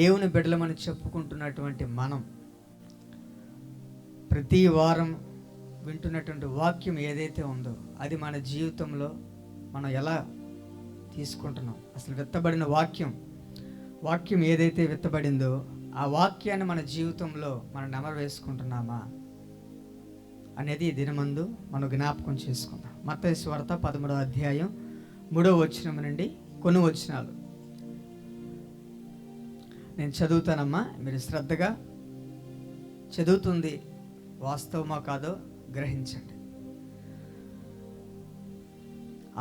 దేవుని బిడ్డలమని చెప్పుకుంటున్నటువంటి మనం ప్రతి వారం వింటున్నటువంటి వాక్యం ఏదైతే ఉందో అది మన జీవితంలో మనం ఎలా తీసుకుంటున్నాం, అసలు విత్తబడిన వాక్యం ఏదైతే విత్తబడిందో ఆ వాక్యాన్ని మన జీవితంలో మనం నెమరు వేసుకుంటున్నామా అనేది ఈ దినమందు మనం జ్ఞాపకం చేసుకుందాం. మత్తయి సువార్త 13వ అధ్యాయం 3వ వచనం నుండి కొన్ని వచనాలు నేను చదువుతానమ్మా. మీరు శ్రద్ధగా చదువుతుంది వాస్తవమా కాదో గ్రహించండి.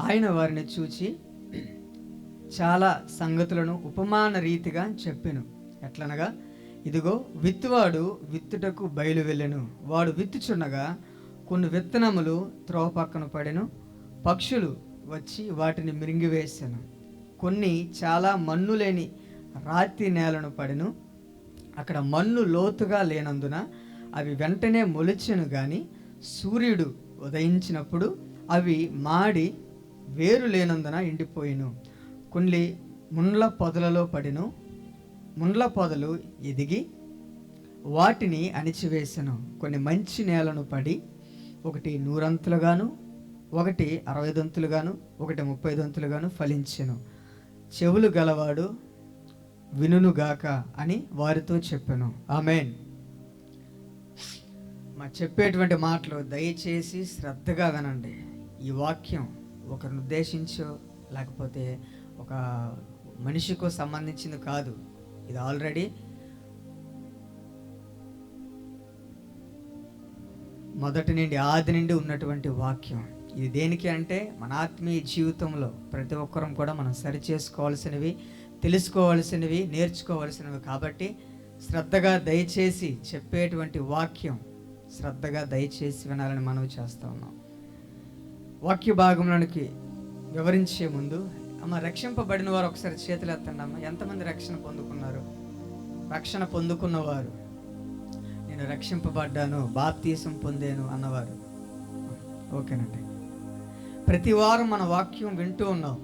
ఆయన వారిని చూచి చాలా సంగతులను ఉపమాన రీతిగా చెప్పెను. ఎట్లనగా, ఇదిగో విత్తువాడు విత్తుటకు బయలు వెళ్ళెను. వాడు విత్తుచున్నగా కొన్ని విత్తనములు త్రోవ పక్కన పడెను. పక్షులు వచ్చి వాటిని మిరింగివేసెను. కొన్ని చాలా మన్ను లేని రాతి నేలను పడెను. అక్కడ మన్ను లోతుగా లేనందున అవి వెంటనే మొలిచెను, కానీ సూర్యుడు ఉదయించినప్పుడు అవి మాడి వేరు లేనందున ఎండిపోయెను. కొన్ని ముండ్ల పొదలలో పడెను. ముండ్ల పొదలు ఎదిగి వాటిని అణిచివేసెను. కొన్ని మంచి నేలను పడి ఒకటి 100 అంతులుగాను, ఒకటి 60 అంతులుగాను, ఒకటి 30 అంతులుగాను ఫలించెను. చెవులు గలవాడు వినుగాక అని వారితో చెప్పాను. ఆమేన్. మా చెప్పేటువంటి మాటలు దయచేసి శ్రద్ధగా వినండి. ఈ వాక్యం ఒకరిని ఉద్దేశించో లేకపోతే ఒక మనిషికో సంబంధించింది కాదు. ఇది ఆల్రెడీ మొదటి నుండి ఆది నుండి ఉన్నటువంటి వాక్యం. ఇది దేనికి అంటే మన ఆత్మీయ జీవితంలో ప్రతి ఒక్కరం కూడా మనం సరి చేసుకోవాల్సినవి, తెలుసుకోవాల్సినవి, నేర్చుకోవాల్సినవి. కాబట్టి శ్రద్ధగా దయచేసి చెప్పేటువంటి వాక్యం శ్రద్ధగా దయచేసి వినాలని మనవి చేస్తూ ఉన్నాం. వాక్య భాగంలోనికి వివరించే ముందు అమ్మ, రక్షింపబడిన వారు ఒకసారి చేతులు ఎత్తండి అమ్మ. ఎంతమంది రక్షణ పొందుకున్నారు? రక్షణ పొందుకున్నవారు, నేను రక్షింపబడ్డాను, బాప్తీసం పొందాను అన్నవారు ఓకేనండి. ప్రతి వారం మన వాక్యం వింటూ ఉన్నాం.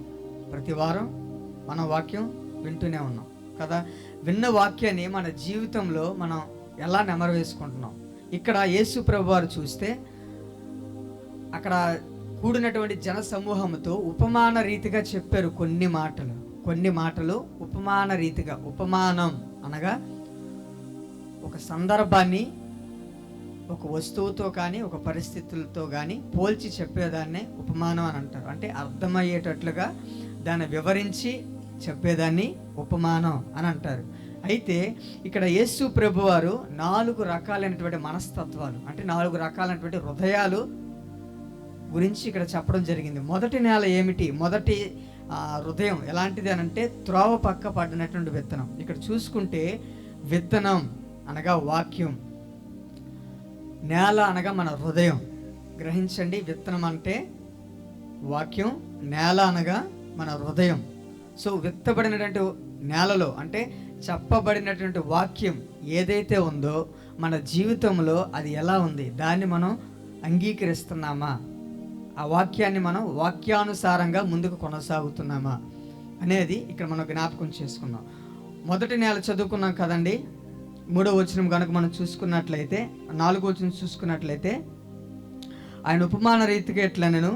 ప్రతి వారం మన వాక్యం వింటూనే ఉన్నాం కదా. విన్న వాక్యాన్ని మన జీవితంలో మనం ఎలా నెమరు వేసుకుంటున్నాం? ఇక్కడ యేసు ప్రభు వారు చూస్తే అక్కడ కూడినటువంటి జన సమూహంతో ఉపమాన రీతిగా చెప్పారు కొన్ని మాటలు ఉపమాన రీతిగా. ఉపమానం అనగా ఒక సందర్భాన్ని ఒక వస్తువుతో కానీ ఒక పరిస్థితులతో కానీ పోల్చి చెప్పేదాన్నే ఉపమానం అని అంటారు. అంటే అర్థమయ్యేటట్లుగా దాన్ని వివరించి చెప్పేదాన్ని ఉపమానం అని అంటారు. అయితే ఇక్కడ యేసు ప్రభు వారు 4 రకాలైనటువంటి మనస్తత్వాలు, అంటే 4 రకాలైనటువంటి హృదయాలు గురించి ఇక్కడ చెప్పడం జరిగింది. మొదటి నేల ఏమిటి? మొదటి హృదయం ఎలాంటిది అని అంటే త్రోవ పక్క పడినటువంటి విత్తనం. ఇక్కడ చూసుకుంటే విత్తనం అనగా వాక్యం, నేల అనగా మన హృదయం. గ్రహించండి, విత్తనం అంటే వాక్యం, నేల అనగా మన హృదయం. సో విత్తబడినటువంటి నేలలో అంటే చెప్పబడినటువంటి వాక్యం ఏదైతే ఉందో మన జీవితంలో అది ఎలా ఉంది, దాన్ని మనం అంగీకరిస్తున్నామా, ఆ వాక్యాన్ని మనం వాక్యానుసారంగా ముందుకు కొనసాగుతున్నామా అనేది ఇక్కడ మనం జ్ఞాపకం చేసుకున్నాం. మొదటి నేల చదువుకున్నాం కదండి. 3వ వచనం కనుక మనం చూసుకున్నట్లయితే, 4వ వచనం చూసుకున్నట్లయితే ఆయన ఉపమాన రీతిగా ఎట్లా, నేను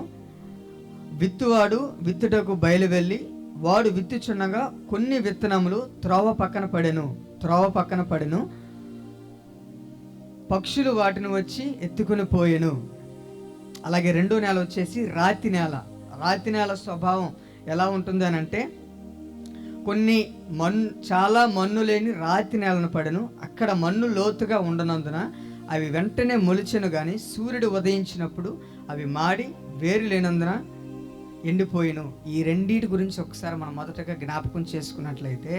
విత్తువాడు విత్తుటకు బయలు వెళ్ళి వాడు విత్తుచున్నగా కొన్ని విత్తనములు త్రోవ పక్కన పడెను. పక్షులు వాటిని వచ్చి ఎత్తుకుని పోయెను. అలాగే 2వ నేల వచ్చేసి రాతి నేల స్వభావం ఎలా ఉంటుంది అని అంటే కొన్ని చాలా మన్ను లేని రాతి నేలను పడెను. అక్కడ మన్ను లోతుగా ఉండనందున అవి వెంటనే మొలిచెను, కానీ సూర్యుడు ఉదయించినప్పుడు అవి మాడి వేరు లేనందున ఎండిపోయిను. ఈ రెండింటి గురించి ఒకసారి మనం మొదటగా జ్ఞాపకం చేసుకున్నట్లయితే,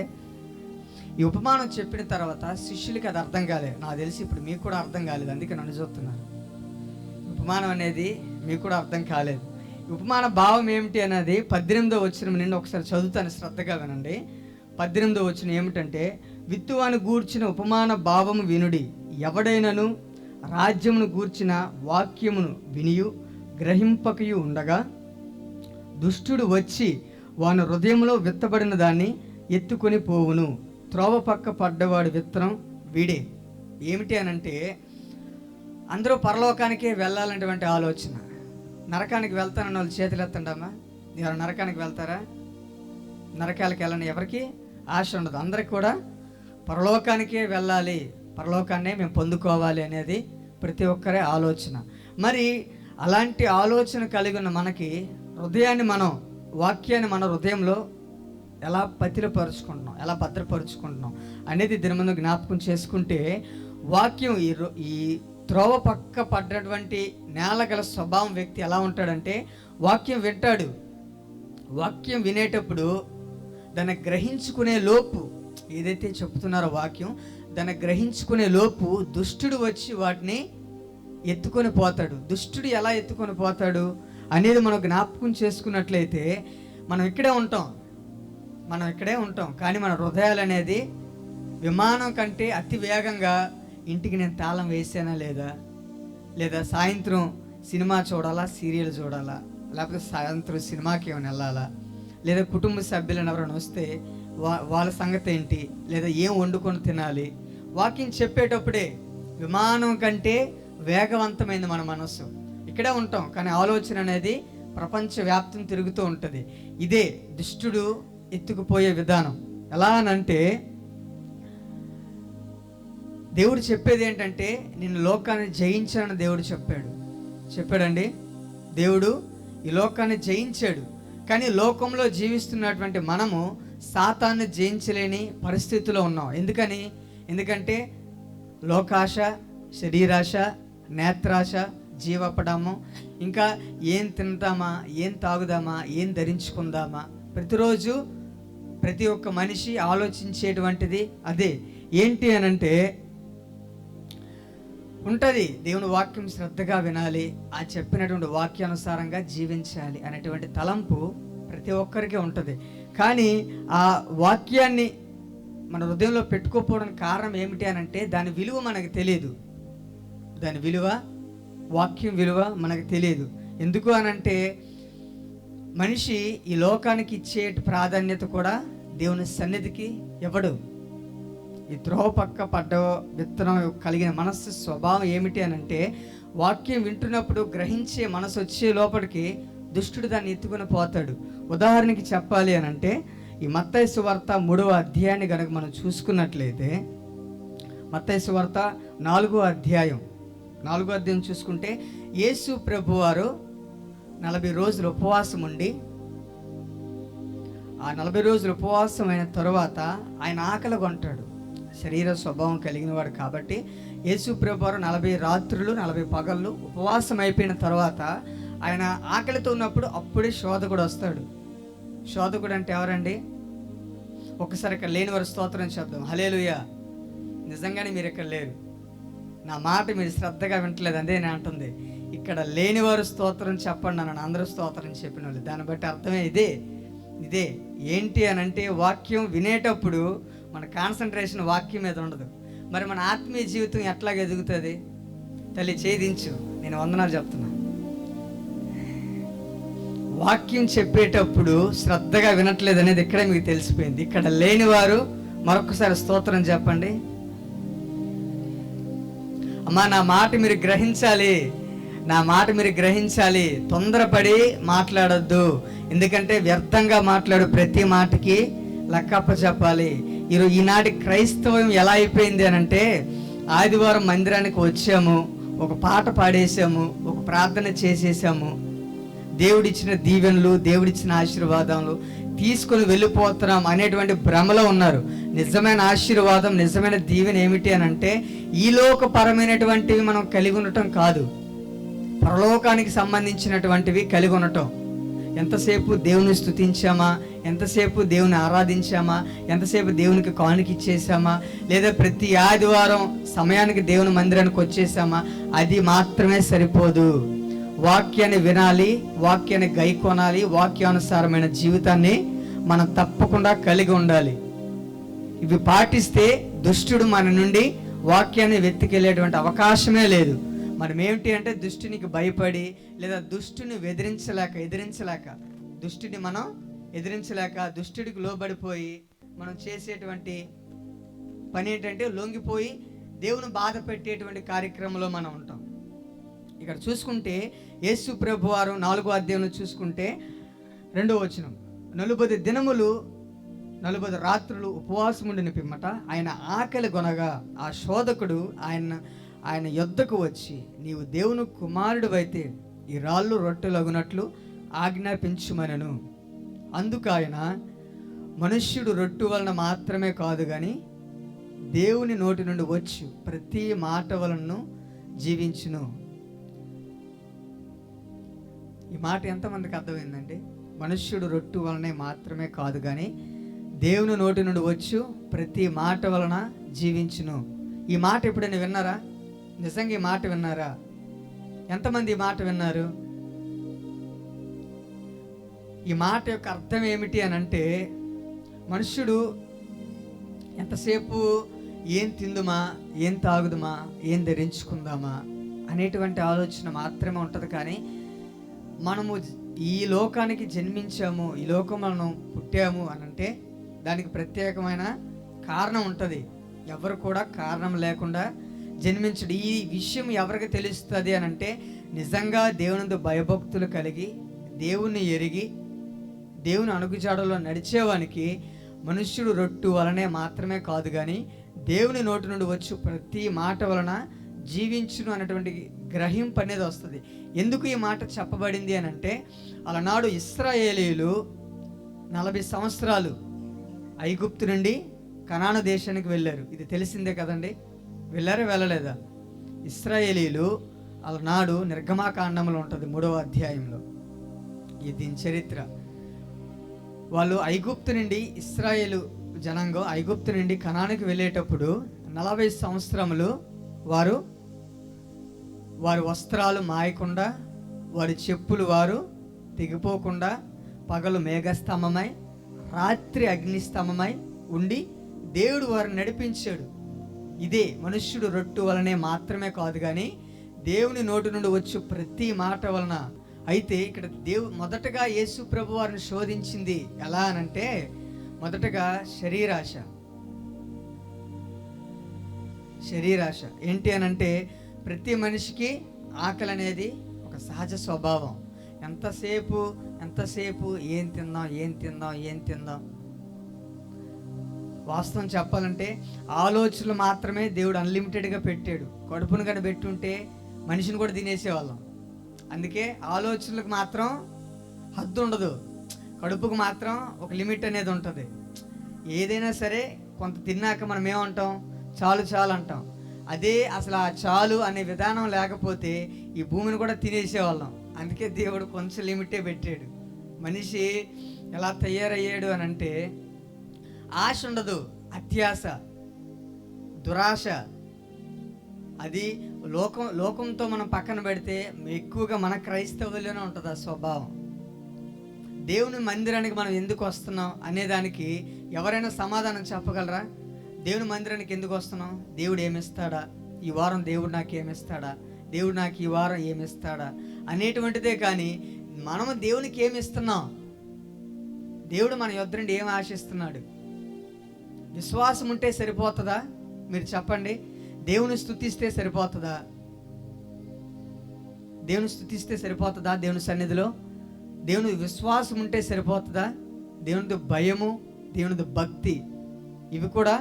ఈ ఉపమానం చెప్పిన తర్వాత శిష్యులకి అది అర్థం కాలేదు. నాకు తెలిసి ఇప్పుడు మీకు కూడా అర్థం కాలేదు, అందుకే నన్ను చూస్తున్నారు. ఉపమానం అనేది మీకు కూడా అర్థం కాలేదు. ఉపమాన భావం ఏమిటి అనేది 18వ వచనం నుండి ఒకసారి చదువుతాను, శ్రద్ధగా వినండి. 18వ వచనం ఏమిటంటే, విత్తువాని గూర్చిన ఉపమాన భావము వినుడి. ఎవడైనను రాజ్యమును గూర్చిన వాక్యమును వినియు గ్రహింపకయు ఉండగా దుష్టుడు వచ్చి వాని హృదయంలో విత్తబడిన దాన్ని ఎత్తుకొని పోవును. త్రోవ పక్క పడ్డవాడు విత్తనం వీడే. ఏమిటి అనంటే, అందరూ పరలోకానికే వెళ్ళాలనేటువంటి ఆలోచన. నరకానికి వెళ్తానన్న వాళ్ళు చేతులు ఎత్తండమ్మా. ఎవరు నరకానికి వెళ్తారా? నరకాలకు వెళ్ళని ఎవరికి ఆశ ఉండదు. అందరికి కూడా పరలోకానికే వెళ్ళాలి, పరలోకాన్నే మేము పొందుకోవాలి అనేది ప్రతి ఒక్కరి ఆలోచన. మరి అలాంటి ఆలోచన కలిగి ఉన్న మనకి హృదయాన్ని వాక్యాన్ని మన హృదయంలో ఎలా పతిలపరుచుకుంటున్నాం, ఎలా భద్రపరుచుకుంటున్నాం అనేది దీని ముందు జ్ఞాపకం చేసుకుంటే, వాక్యం ఈ త్రోవ పక్క పడ్డటువంటి నేల గల స్వభావం వ్యక్తి ఎలా ఉంటాడంటే, వాక్యం వింటాడు. వాక్యం వినేటప్పుడు దాన్ని గ్రహించుకునే లోపు, ఏదైతే చెప్తున్నారో వాక్యం దాన్ని గ్రహించుకునే లోపు దుష్టుడు వచ్చి వాటిని ఎత్తుకొని పోతాడు. దుష్టుడు ఎలా ఎత్తుకొని పోతాడు అనేది మనం జ్ఞాపకం చేసుకున్నట్లయితే, మనం ఇక్కడే ఉంటాం కానీ మన హృదయాలు అనేది విమానం కంటే అతి వేగంగా ఇంటికి నేను తాళం వేసానా లేదా సాయంత్రం సినిమా చూడాలా, సీరియల్ చూడాలా, లేకపోతే సాయంత్రం సినిమాకి ఏమైనా వెళ్ళాలా, లేదా కుటుంబ సభ్యులను ఎవరైనా వస్తే వాళ్ళ సంగతి ఏంటి, లేదా ఏం వండుకొని తినాలి. వాక్యం చెప్పేటప్పుడే విమానం కంటే వేగవంతమైంది మన మనస్సు. ఇక్కడే ఉంటాం కానీ ఆలోచన అనేది ప్రపంచవ్యాప్తం తిరుగుతూ ఉంటుంది. ఇదే దుష్టుడు ఎత్తుకుపోయే విధానం. ఎలా అనంటే, దేవుడు చెప్పేది ఏంటంటే, నేను లోకాన్ని జయించానని దేవుడు చెప్పాడండి. దేవుడు ఈ లోకాన్ని జయించాడు. కానీ లోకంలో జీవిస్తున్నటువంటి మనము సాతాన్ని జయించలేని పరిస్థితిలో ఉన్నాం. ఎందుకంటే లోకాశ, శరీరాశ, నేత్రాశ, జీవపడము, ఇంకా ఏం తింటామా, ఏం తాగుదామా, ఏం ధరించుకుందామా, ప్రతిరోజు ప్రతి ఒక్క మనిషి ఆలోచించేటువంటిది అదే. ఏంటి అనంటే ఉంటుంది, దేవుని వాక్యం శ్రద్ధగా వినాలి, ఆ చెప్పినటువంటి వాక్యానుసారంగా జీవించాలి అనేటువంటి తలంపు ప్రతి ఒక్కరికి ఉంటుంది. కానీ ఆ వాక్యాన్ని మన హృదయంలో పెట్టుకోకపోవడానికి కారణం ఏమిటి అనంటే, దాని విలువ మనకు తెలియదు. వాక్యం విలువ మనకు తెలియదు. ఎందుకు అనంటే, మనిషి ఈ లోకానికి ఇచ్చే ప్రాధాన్యత కూడా దేవుని సన్నిధికి ఇవ్వడు. ఈ త్రోవ పక్క పడ్డ విత్తనం కలిగిన మనస్సు స్వభావం ఏమిటి అనంటే, వాక్యం వింటున్నప్పుడు గ్రహించే మనసు వచ్చే లోపలికి దుష్టుడు దాన్ని ఎత్తుకుని పోతాడు. ఉదాహరణకి చెప్పాలి అనంటే, ఈ మత్తయి సువార్త 3వ అధ్యాయాన్ని కనుక మనం చూసుకున్నట్లయితే, మత్తయి సువార్త 4వ అధ్యాయం చూసుకుంటే, యేసు ప్రభువారు 40 రోజులు ఉపవాసం ఉండి, ఆ 40 రోజులు ఉపవాసం అయిన తరువాత ఆయన ఆకలి కొంటాడు. శరీర స్వభావం కలిగిన వాడు కాబట్టి యేసు ప్రభువారు 40 రాత్రులు 40 పగళ్ళు ఉపవాసం అయిపోయిన తర్వాత ఆయన ఆకలితో ఉన్నప్పుడు అప్పుడే శోధకుడు వస్తాడు. శోధకుడు అంటే ఎవరండి? ఒకసారి ఇక్కడ లేని వారు స్తోత్రం చెప్దాం. హల్లెలూయా. నిజంగానే మీరు ఇక్కడ లేరు, నా మాట మీరు శ్రద్ధగా వింటలేదు, అదే నేను అంటుంది. ఇక్కడ లేనివారు స్తోత్రం చెప్పండి అన్నాను, అందరూ స్తోత్రం చెప్పిన వాళ్ళు. దాన్ని బట్టి అర్థమే ఇదే ఏంటి అనంటే, వాక్యం వినేటప్పుడు మన కాన్సన్ట్రేషన్ వాక్యం మీద ఉండదు. మరి మన ఆత్మీయ జీవితం ఎట్లాగ ఎదుగుతుంది? తల్లి చేయించు, నేను వందనాలు చెప్తున్నా. వాక్యం చెప్పేటప్పుడు శ్రద్ధగా వినట్లేదు అనేది ఇక్కడే మీకు తెలిసిపోయింది. ఇక్కడ లేనివారు మరొకసారి స్తోత్రం చెప్పండి. అమ్మా, నా మాట మీరు గ్రహించాలి, తొందరపడి మాట్లాడొద్దు. ఎందుకంటే వ్యర్థంగా మాట్లాడు ప్రతి మాటకి లెక్కప్ప చెప్పాలి. ఈనాటి క్రైస్తవం ఎలా అయిపోయింది అనంటే, ఆదివారం మందిరానికి వచ్చాము, ఒక పాట పాడేసాము, ఒక ప్రార్థన చేసేసాము, దేవుడిచ్చిన దీవెనలు, దేవుడిచ్చిన ఆశీర్వాదాలు తీసుకొని వెళ్ళిపోతున్నాం అనేటువంటి భ్రమలో ఉన్నారు. నిజమైన ఆశీర్వాదం, నిజమైన దీవెన ఏమిటి అనంటే, ఈ లోకపరమైనటువంటివి మనం కలిగి ఉండటం కాదు, పరలోకానికి సంబంధించినటువంటివి కలిగి ఉండటం. ఎంతసేపు దేవుని స్తుతించామా, ఎంతసేపు దేవుని ఆరాధించామా, ఎంతసేపు దేవునికి కానుక ఇచ్చేసామా, లేదా ప్రతి ఆదివారం సమయానికి దేవుని మందిరానికి వచ్చేసామా, అది మాత్రమే సరిపోదు. వాక్యాన్ని వినాలి, వాక్యాన్ని గైకొనాలి, వాక్యానుసారమైన జీవితాన్ని మనం తప్పకుండా కలిగి ఉండాలి. ఇవి పాటిస్తే దుష్టుడు మన నుండి వాక్యాన్ని వెతికెళ్ళేటువంటి అవకాశమే లేదు. మనం ఏమిటి అంటే, దుష్టునికి భయపడి లేదా దుష్టుని ఎదిరించలేక దుష్టుని మనం ఎదిరించలేక దుష్టుడికి లోబడిపోయి మనం చేసేటువంటి పని ఏంటంటే లొంగిపోయి దేవుని బాధ పెట్టేటువంటి కార్యక్రమంలో మనం ఉంటాం. ఇక్కడ చూసుకుంటే యేసు ప్రభు వారు 4వ అధ్యాయంలో చూసుకుంటే 2వ వచనం, 40 దినములు 40 రాత్రులు ఉపవాసం ఉండిన పిమ్మట ఆయన ఆకలి గొనగా ఆ శోధకుడు ఆయన యొద్దకు వచ్చి, నీవు దేవుని కుమారుడివైతే ఈ రాళ్ళు రొట్టెలగునట్లు ఆజ్ఞాపించుమనెను. అందుకు ఆయన, మనుష్యుడు రొట్టె వలన మాత్రమే కాదు కానీ దేవుని నోటి నుండి వచ్చు ప్రతి మాట వలన జీవించును. ఈ మాట ఎంతమందికి అర్థమైందండి? మనుష్యుడు రొట్టె వలనే మాత్రమే కాదు కానీ దేవుని నోటి నుండి వచ్చు ప్రతి మాట వలన జీవించును. ఈ మాట ఎప్పుడైనా విన్నారా? నిజంగా ఈ మాట విన్నారా? ఎంతమంది ఈ మాట విన్నారు? ఈ మాట యొక్క అర్థం ఏమిటి అని అంటే, మనుష్యుడు ఎంతసేపు ఏం తిందుమా, ఏం తాగుదుమా, ఏం ధరించుకుందామా అనేటువంటి ఆలోచన మాత్రమే ఉంటుంది. కానీ మనము ఈ లోకానికి జన్మించాము, ఈ లోకం మనం పుట్టాము అని అంటే దానికి ప్రత్యేకమైన కారణం ఉంటుంది. ఎవరు కూడా కారణం లేకుండా జన్మించడు. ఈ విషయం ఎవరికి తెలుస్తుంది అని అంటే, నిజంగా దేవుని భయభక్తులు కలిగి దేవుణ్ణి ఎరిగి దేవుని అడుగుజాడలో నడిచేవానికి మనుష్యుడు రొట్టె వలనే మాత్రమే కాదు కానీ దేవుని నోటి నుండి వచ్చు ప్రతి మాట వలన జీవించును అనేటువంటి గ్రహింపు అనేది వస్తుంది. ఎందుకు ఈ మాట చెప్పబడింది అని అంటే, అలనాడు ఇశ్రాయేలీయులు 40 సంవత్సరాలు ఐగుప్తు నుండి కనాను దేశానికి వెళ్ళారు. ఇది తెలిసిందే కదండి. వెళ్ళారా వెళ్ళలేదా? ఇశ్రాయేలీయులు అలనాడు నిర్గమాకాండంలో ఉంటుంది 3వ అధ్యాయంలో, దీని చరిత్ర. వాళ్ళు ఐగుప్తు నుండి, ఇశ్రాయేలు జనాంగం ఐగుప్తు నుండి కనానుకి వెళ్ళేటప్పుడు 40 సంవత్సరములు వారు వస్త్రాలు మాయకుండా, వారి చెప్పులు వారు తెగిపోకుండా, పగలు మేఘస్తంభమై రాత్రి అగ్నిస్తంభమై ఉండి దేవుడు వారిని నడిపించాడు. ఇదే మనుష్యుడు రొట్టె వలనే మాత్రమే కాదు కానీ దేవుని నోటి నుండి వచ్చు ప్రతి మాట వలన. అయితే ఇక్కడ మొదటగా యేసు ప్రభు వారిని శోధించింది ఎలా అనంటే, మొదటగా శరీరాశ. ఏంటి అనంటే, ప్రతి మనిషికి ఆకలి అనేది ఒక సహజ స్వభావం. ఎంతసేపు ఏం తిందాం. వాస్తవం చెప్పాలంటే ఆలోచనలు మాత్రమే దేవుడు అన్లిమిటెడ్గా పెట్టాడు. కడుపును కానీ పెట్టుంటే మనిషిని కూడా తినేసేవాళ్ళం. అందుకే ఆలోచనలకు మాత్రం హద్దు ఉండదు, కడుపుకు మాత్రం ఒక లిమిట్ అనేది ఉంటుంది. ఏదైనా సరే కొంత తిన్నాక మనం ఏమంటాం? చాలు అంటాం. అదే అసలు ఆ చాలు అనే విధానం లేకపోతే ఈ భూమిని కూడా తినేసేవాళ్ళం. అందుకే దేవుడు కొంచెం లిమిటే పెట్టాడు. మనిషి ఎలా తయారయ్యాడు అని అంటే, ఆశ ఉండదు, అత్యాశ, దురాశ. అది లోకంతో మనం పక్కన పెడితే ఎక్కువగా మన క్రైస్తవుల్లోనే ఉంటుంది ఆ స్వభావం. దేవుని మందిరానికి మనం ఎందుకు వస్తున్నాం అనేదానికి ఎవరైనా సమాధానం చెప్పగలరా? దేవుని మందిరానికి ఎందుకు వస్తున్నాం? దేవుడు ఏమిస్తాడా, ఈ వారం దేవుడు నాకు ఏమిస్తాడా, దేవుడు నాకు ఈ వారం ఏమిస్తాడా అనేటువంటిదే. కానీ మనము దేవునికి ఏమి ఇస్తున్నాం? దేవుడు మన యొద్ద నుండి ఏమి ఆశిస్తున్నాడు? విశ్వాసం ఉంటే సరిపోతుందా? మీరు చెప్పండి. దేవుని స్తుతిస్తే సరిపోతుందా? దేవుని సన్నిధిలో దేవుని విశ్వాసం ఉంటే సరిపోతుందా? దేవునిది భయము, దేవునిది భక్తి, ఇవి కూడా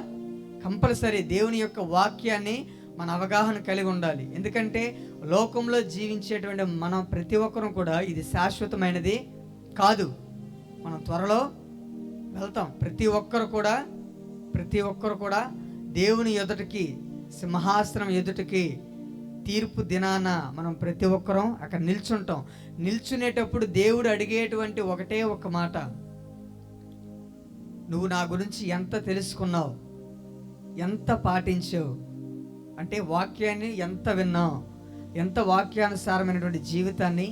కంపల్సరీ. దేవుని యొక్క వాక్యాన్ని మన అవగాహన కలిగి ఉండాలి. ఎందుకంటే లోకంలో జీవించేటువంటి మనం ప్రతి ఒక్కరం కూడా ఇది శాశ్వతమైనది కాదు. మనం త్వరలో వెళ్తాం. ప్రతి ఒక్కరు కూడా దేవుని ఎదుటికి, సింహాసనం ఎదుటికి, తీర్పు దినాన మనం ప్రతి ఒక్కరం అక్కడ నిల్చుంటాం. నిల్చునేటప్పుడు దేవుడు అడిగేటువంటి ఒకటే ఒక మాట, నువ్వు నా గురించి ఎంత తెలుసుకున్నావు, ఎంత పాటించావు, అంటే వాక్యాన్ని ఎంత విన్నావు, ఎంత వాక్యానుసారమైనటువంటి జీవితాన్ని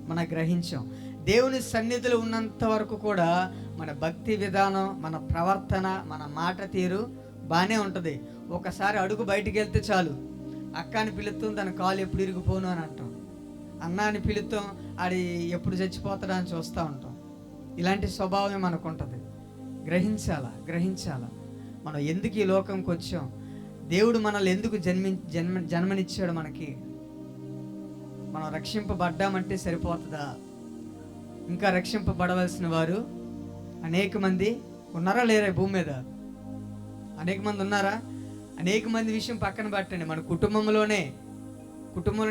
మనం గ్రహించాం. దేవుని సన్నిధిలో ఉన్నంత వరకు కూడా మన భక్తి విధానం, మన ప్రవర్తన, మన మాట తీరు బాగానే ఉంటుంది. ఒకసారి అడుగు బయటికి వెళ్తే చాలు, అక్కని పిలుస్తాం తన కాలు ఎప్పుడు ఇరిగిపోను అని అంటాం, అన్నాని పిలుస్తాం ఆడి ఎప్పుడు చచ్చిపోతాడా అని చూస్తూ ఉంటాం. ఇలాంటి స్వభావమే మనకు ఉంటుంది. గ్రహించాలా. మనం ఎందుకు ఈ లోకంకి వచ్చాం, దేవుడు మనల్ని ఎందుకు జన్మనిచ్చాడు, మనకి మనం రక్షింపబడ్డామంటే సరిపోతుందా? ఇంకా రక్షింపబడవలసిన వారు అనేక మంది ఉన్నారా లేరా? భూమి మీద అనేక మంది ఉన్నారా? అనేక మంది విషయం పక్కన పెట్టండి, మన కుటుంబంలో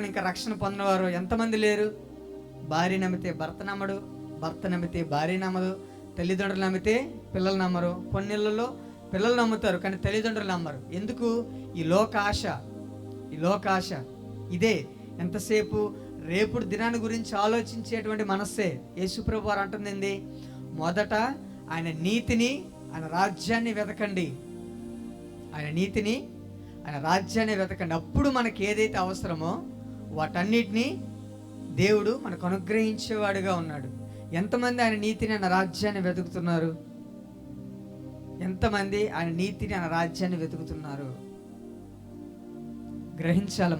ఇంకా రక్షణ పొందినవారు ఎంతమంది లేరు? భార్య నమ్మితే భర్త నమ్మడు, భర్త నమ్మితే భార్య నమ్మదు, తల్లిదండ్రులు నమ్మితే పిల్లలు నమ్మరు. కొన్ని ఇళ్లలో పిల్లలు నమ్ముతారు కానీ తల్లిదండ్రులు నమ్మరు. ఎందుకు? ఈ లోకాశ ఇదే. ఎంతసేపు రేపుడు దినాన్ని గురించి ఆలోచించేటువంటి మనస్సే. యేసుప్రభు వారు అంటుంది, మొదట ఆయన నీతిని, ఆయన రాజ్యాన్ని వెతకండి. ఆయన నీతిని, ఆయన రాజ్యాన్ని వెతకండి. అప్పుడు మనకి ఏదైతే అవసరమో వాటన్నిటినీ దేవుడు మనకు అనుగ్రహించేవాడుగా ఉన్నాడు. ఎంతమంది ఆయన నీతిని, ఆయన రాజ్యాన్ని వెతుకుతున్నారు? ఎంతమంది ఆయన నీతిని, ఆయన రాజ్యాన్ని వెతుకుతున్నారు?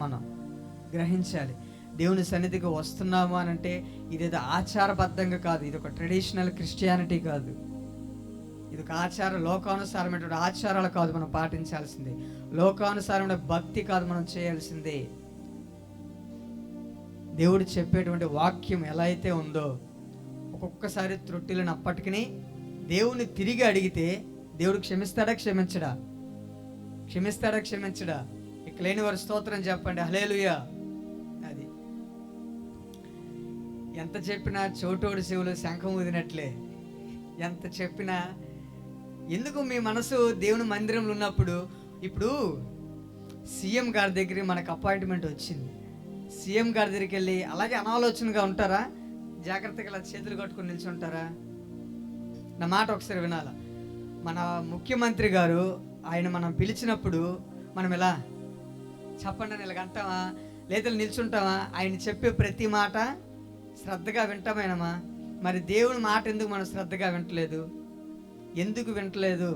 మనం గ్రహించాలి. దేవుని సన్నిధికి వస్తున్నాము అని అంటే ఇదేదో ఆచారబద్ధంగా కాదు, ఇది ఒక ట్రెడిషనల్ క్రిస్టియానిటీ కాదు, ఇది ఒక లోకానుసారమైనటువంటి ఆచారాలు కాదు మనం పాటించాల్సిందే, లోకానుసారమైన భక్తి కాదు మనం చేయాల్సిందే. దేవుడు చెప్పేటువంటి వాక్యం ఎలా అయితే ఉందో, ఒక్కొక్కసారి త్రుట్టిలను అప్పటికి దేవుని తిరిగి అడిగితే దేవుడు క్షమిస్తాడా క్షమించడా? ఇక లేని వారి స్తోత్రం చెప్పండి, హల్లెలూయా. అది ఎంత చెప్పినా చోటోడు శివులు శంఖం ఊదినట్లే. ఎంత చెప్పినా ఎందుకు మీ మనసు దేవుని మందిరంలో ఉన్నప్పుడు. ఇప్పుడు సీఎం గారి దగ్గర మనకు అపాయింట్మెంట్ వచ్చింది, సీఎం గారి దగ్గరికి వెళ్ళి అలాగే అనాలోచనగా ఉంటారా? జాగ్రత్తగా ఇలా చేతులు కట్టుకుని నిల్చుంటారా? నా మాట ఒకసారి వినాల. మన ముఖ్యమంత్రి గారు ఆయన మనం పిలిచినప్పుడు మనం ఇలా చెప్పండి అని ఇలాగ అంటామా, లేదా నిల్చుంటామా? ఆయన చెప్పే ప్రతి మాట శ్రద్ధగా వింటామేనమా? మరి దేవుని మాట ఎందుకు మనం శ్రద్ధగా వింటలేదు? ఎందుకు వింటలేదు?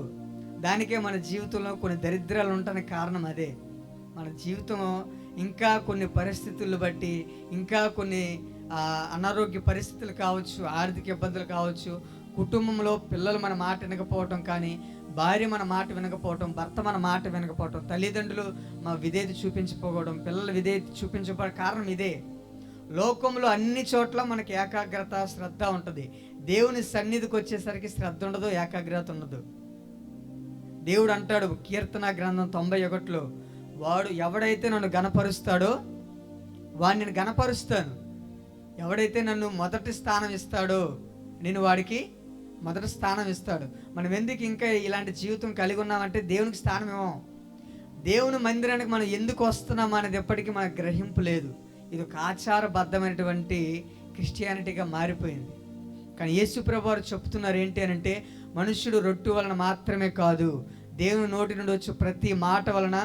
దానికే మన జీవితంలో కొన్ని దరిద్రాలు ఉండడానికి కారణం అదే. మన జీవితం ఇంకా కొన్ని పరిస్థితులను బట్టి, ఇంకా కొన్ని అనారోగ్య పరిస్థితులు కావచ్చు, ఆర్థిక ఇబ్బందులు కావచ్చు, కుటుంబంలో పిల్లలు మన మాట వినకపోవటం, కానీ భార్య మన మాట వినకపోవటం, భర్త మన మాట వినకపోవటం, తల్లిదండ్రులు మా విధేయత చూపించకపోవడం, పిల్లలు విధేయత చూపించకపోవడం కారణం ఇదే. లోకంలో అన్ని చోట్ల మనకి ఏకాగ్రత, శ్రద్ధ ఉంటుంది. దేవుని సన్నిధికి వచ్చేసరికి శ్రద్ధ ఉండదు, ఏకాగ్రత ఉండదు. దేవుడు అంటాడు కీర్తన గ్రంథం 91లో, వాడు ఎవడైతే నన్ను గణపరుస్తాడో వాడిని నేను గణపరుస్తాను, ఎవడైతే నన్ను మొదటి స్థానం ఇస్తాడో నేను వాడికి మొదటి స్థానం ఇస్తాడు. మనం ఎందుకు ఇంకా ఇలాంటి జీవితం కలిగి ఉన్నామంటే దేవునికి స్థానం ఇవ్వం. దేవుని మందిరానికి మనం ఎందుకు వస్తున్నాం అనేది ఎప్పటికీ మనకు గ్రహింపు లేదు. ఇది ఒక ఆచారబద్ధమైనటువంటి క్రిస్టియానిటీగా మారిపోయింది. కానీ యేసు ప్రభువు వారు చెప్తున్నారు ఏంటి అని అంటే, మనుష్యుడు రొట్టె వలన మాత్రమే కాదు, దేవుని నోటి నుండి వచ్చి ప్రతి మాట వలన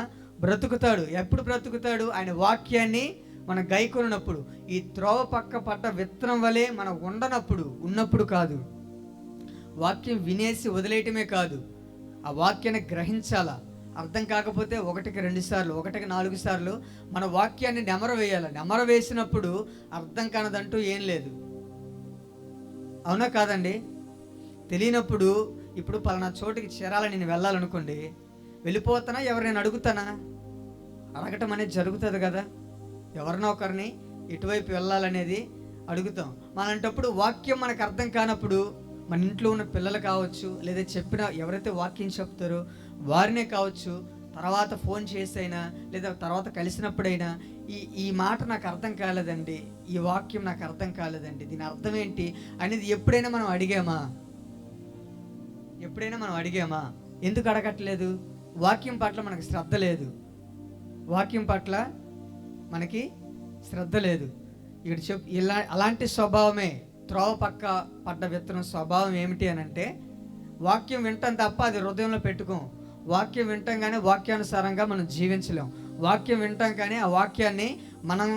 బ్రతుకుతాడు. ఎప్పుడు బ్రతుకుతాడు? ఆయన వాక్యాన్ని మనం గైకొన్నప్పుడు. ఈ త్రోవ పక్క పడ్డ విత్తనం వలె మనం ఉన్నప్పుడు కాదు. వాక్యం వినేసి వదిలేయటమే కాదు, ఆ వాక్యాన్ని గ్రహించాలా. అర్థం కాకపోతే 1కి 2 సార్లు, 1కి 4 సార్లు మన వాక్యాన్ని నెమర వేయాలి. నెమర వేసినప్పుడు అర్థం కానదంటూ ఏం లేదు. అవునా కాదండి? తెలియనప్పుడు ఇప్పుడు పలానా చోటుకి చేరాలని నేను వెళ్ళాలనుకోండి, వెళ్ళిపోతానా? ఎవరైనా అడుగుతానా? అడగటం అనేది జరుగుతుంది కదా. ఎవరినో ఒకరిని ఎటువైపు వెళ్ళాలనేది అడుగుతాం. అలాంటప్పుడు వాక్యం మనకు అర్థం కానప్పుడు మన ఇంట్లో ఉన్న పిల్లలు కావచ్చు, లేదా చెప్పిన ఎవరైతే వాక్యం చెప్తారో వారినే కావచ్చు, తర్వాత ఫోన్ చేసైనా లేదా తర్వాత కలిసినప్పుడైనా ఈ మాట నాకు అర్థం కాలేదండి, ఈ వాక్యం నాకు అర్థం కాలేదండి, దీని అర్థం ఏంటి అనేది ఎప్పుడైనా మనం అడిగామా? ఎందుకు అడగట్లేదు? వాక్యం పట్ల మనకి శ్రద్ధ లేదు. ఇక్కడ అలాంటి స్వభావమే త్రోవ పక్క పడ్డ విత్తనం స్వభావం ఏమిటి అని అంటే, వాక్యం వింటాం తప్ప అది హృదయంలో పెట్టుకోం. వాక్యం వింటాం కానీ వాక్యానుసారంగా మనం జీవించలేం. వాక్యం వింటాం కానీ ఆ వాక్యాన్ని మనం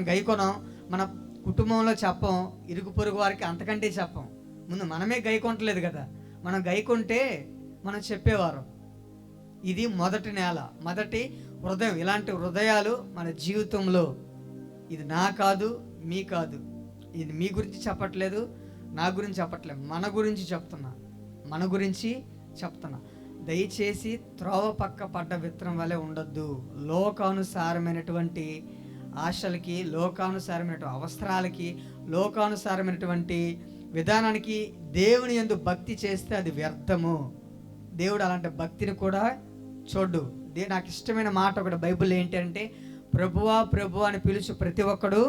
గైకొనం, మన కుటుంబంలో చెప్పం, ఇరుగు పొరుగు వారికి అంతకంటే చెప్పం. ముందు మనమే గైకొంటలేదు కదా. మనం గైకొంటే మనం చెప్పేవారు. ఇది మొదటి నేల, మొదటి హృదయం. ఇలాంటి హృదయాలు మన జీవితంలో, ఇది నా కాదు, మీ కాదు, ఇది మీ గురించి చెప్పట్లేదు, నా గురించి చెప్పట్లేదు, మన గురించి చెప్తున్నా. మన గురించి చెప్తున్నా, దయచేసి త్రోవ పక్క పడ్డ విత్తనం వలె ఉండొద్దు. లోకానుసారమైనటువంటి ఆశలకి, లోకానుసారమైనటువంటి అవసరాలకి, లోకానుసారమైనటువంటి విధానానికి దేవుని యందు భక్తి చేస్తే అది వ్యర్థము. దేవుడు అలాంటి భక్తిని కూడా చూడు. నాకు ఇష్టమైన మాట ఒకటి బైబిల్ ఏంటి అంటే, ప్రభువా ప్రభువా అని పిలుచు ప్రతి ఒక్కడు